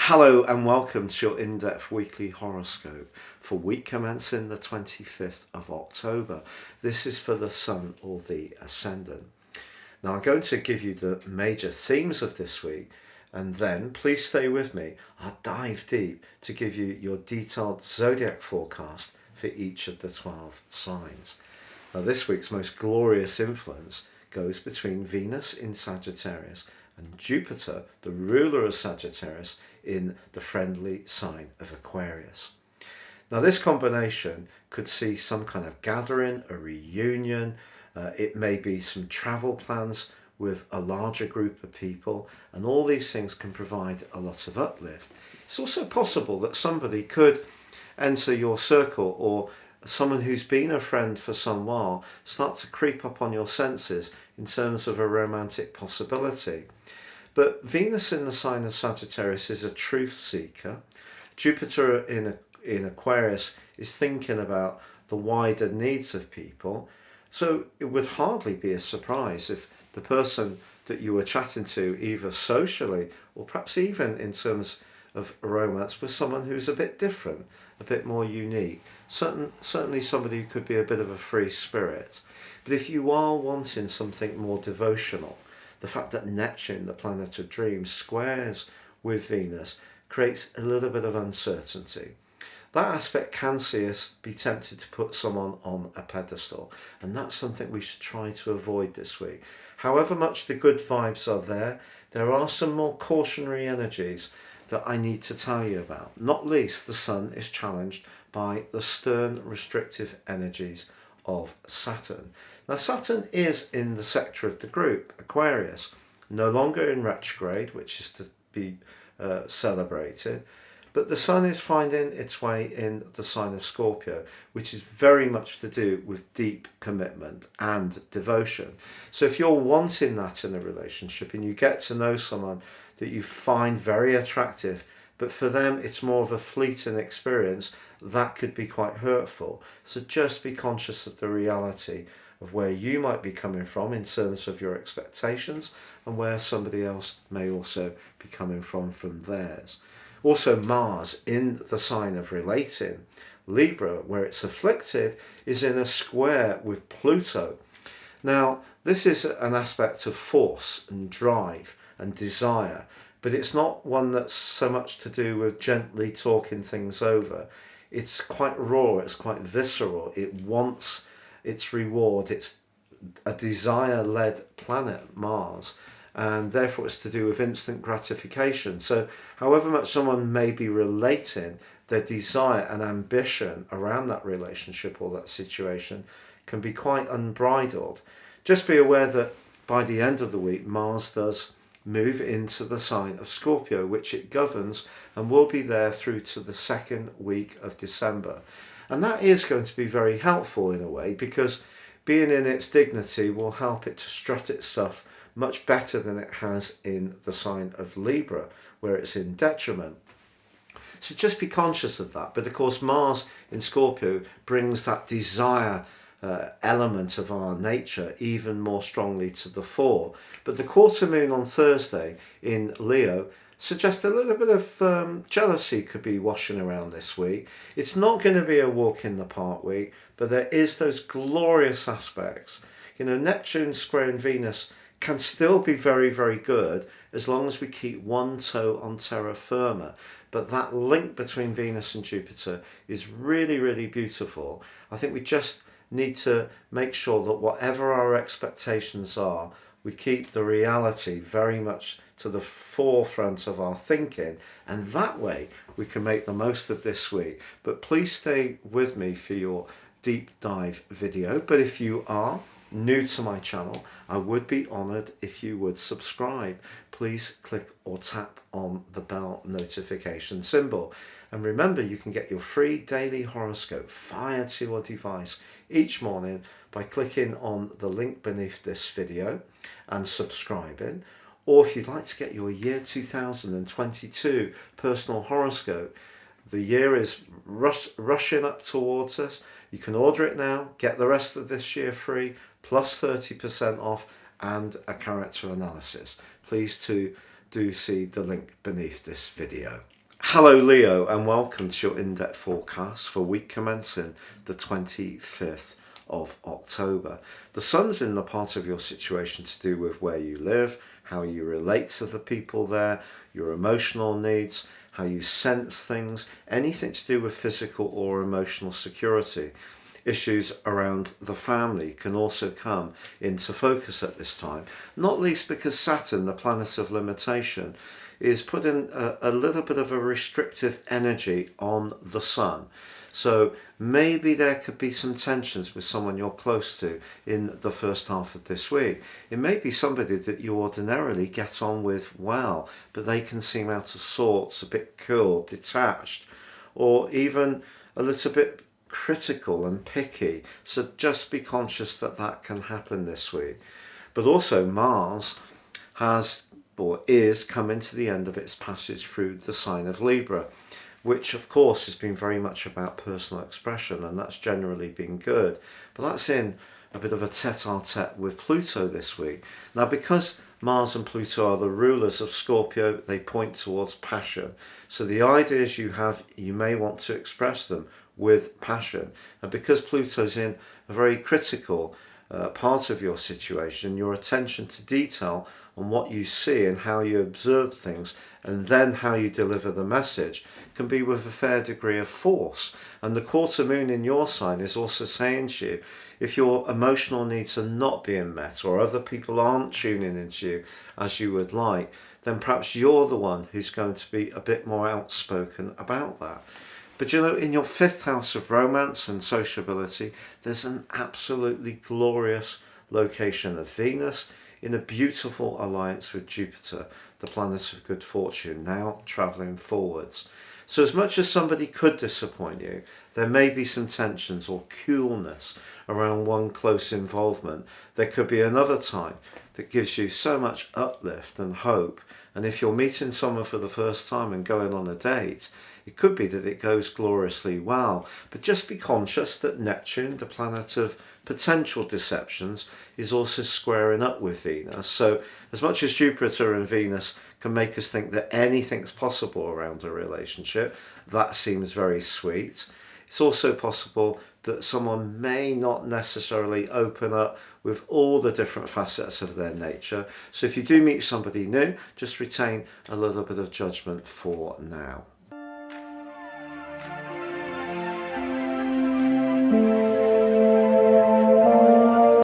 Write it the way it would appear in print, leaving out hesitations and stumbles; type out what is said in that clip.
Hello and welcome to your in-depth weekly horoscope for week commencing the 25th of October. This is for the Sun or the Ascendant. Now I'm going to give you the major themes of this week, and then please stay with me. I'll dive deep to give you your detailed zodiac forecast for each of the 12 signs. Now this week's most glorious influence goes between Venus in Sagittarius and Jupiter, the ruler of Sagittarius, in the friendly sign of Aquarius. Now this combination could see some kind of gathering, a reunion, it may be some travel plans with a larger group of people, and all these things can provide a lot of uplift. It's also possible that somebody could enter your circle, or someone who's been a friend for some while start to creep up on your senses in terms of a romantic possibility. But Venus in the sign of Sagittarius is a truth seeker. Jupiter in Aquarius is thinking about the wider needs of people. So it would hardly be a surprise if the person that you were chatting to, either socially or perhaps even in terms of romance, was someone who's a bit different, a bit more unique. Certainly somebody who could be a bit of a free spirit. But if you are wanting something more devotional, the fact that Neptune, the planet of dreams, squares with Venus creates a little bit of uncertainty. That aspect can see us be tempted to put someone on a pedestal, and that's something we should try to avoid this week. However much the good vibes are there are some more cautionary energies that I need to tell you about. Not least, the Sun is challenged by the stern, restrictive energies of Saturn. Now Saturn is in the sector of the group, Aquarius, no longer in retrograde, which is to be celebrated, but the Sun is finding its way in the sign of Scorpio, which is very much to do with deep commitment and devotion. So if you're wanting that in a relationship and you get to know someone that you find very attractive, but for them it's more of a fleeting experience, that could be quite hurtful. So just be conscious of the reality of where you might be coming from in terms of your expectations, and where somebody else may also be coming from theirs. Also, Mars in the sign of relating, Libra, where it's afflicted, is in a square with Pluto. Now this is an aspect of force and drive and desire, but it's not one that's so much to do with gently talking things over. It's quite raw, it's quite visceral, it wants its reward, it's a desire-led planet, Mars, and therefore it's to do with instant gratification. So however much someone may be relating, their desire and ambition around that relationship or that situation can be quite unbridled. Just be aware that by the end of the week, Mars does move into the sign of Scorpio, which it governs, and will be there through to the second week of December. And that is going to be very helpful in a way, because being in its dignity will help it to strut its stuff much better than it has in the sign of Libra, where it's in detriment. So just be conscious of that. But of course, Mars in Scorpio brings that desire element of our nature even more strongly to the fore. But the quarter moon on Thursday in Leo suggests a little bit of jealousy could be washing around this week. It's not going to be a walk in the park week, but there is those glorious aspects. Neptune squaring Venus can still be very, very good as long as we keep one toe on terra firma. But that link between Venus and Jupiter is really, really beautiful. I think we just need to make sure that whatever our expectations are, we keep the reality very much to the forefront of our thinking, and that way we can make the most of this week. But please stay with me for your deep dive video. But if you are new to my channel, I would be honoured if you would subscribe. Please click or tap on the bell notification symbol. And remember, you can get your free daily horoscope fired to your device each morning by clicking on the link beneath this video and subscribing. Or if you'd like to get your year 2022 personal horoscope, the year is rushing up towards us. You can order it now, get the rest of this year free, plus 30% off and a character analysis. Please do see the link beneath this video. Hello Leo, and welcome to your in-depth forecast for week commencing the 25th of October. The sun's in the part of your situation to do with where you live, how you relate to the people there, your emotional needs, how you sense things, anything to do with physical or emotional security. Issues around the family can also come into focus at this time, not least because Saturn, the planet of limitation, is putting a little bit of a restrictive energy on the sun. So maybe there could be some tensions with someone you're close to in the first half of this week. It may be somebody that you ordinarily get on with well, but they can seem out of sorts, a bit cool, detached, or even a little bit critical and picky. So just be conscious that that can happen this week. But also Mars has or is coming to the end of its passage through the sign of Libra, which of course has been very much about personal expression, and that's generally been good. But that's in a bit of a tete-a-tete with Pluto this week. Now, because Mars and Pluto are the rulers of Scorpio, they point towards passion. So the ideas you have, you may want to express them with passion. And because Pluto's in a very critical part of your situation, your attention to detail on what you see and how you observe things, and then how you deliver the message, can be with a fair degree of force. And the quarter moon in your sign is also saying to you, if your emotional needs are not being met, or other people aren't tuning into you as you would like, then perhaps you're the one who's going to be a bit more outspoken about that. But you know, in your fifth house of romance and sociability, there's an absolutely glorious location of Venus in a beautiful alliance with Jupiter, the planet of good fortune, now travelling forwards. So as much as somebody could disappoint you, there may be some tensions or coolness around one close involvement. There could be another time that gives you so much uplift and hope. And if you're meeting someone for the first time and going on a date, it could be that it goes gloriously well. But just be conscious that Neptune, the planet of potential deceptions, is also squaring up with Venus. So as much as Jupiter and Venus can make us think that anything's possible around a relationship, that seems very sweet. It's also possible that someone may not necessarily open up with all the different facets of their nature. So if you do meet somebody new, just retain a little bit of judgment for now.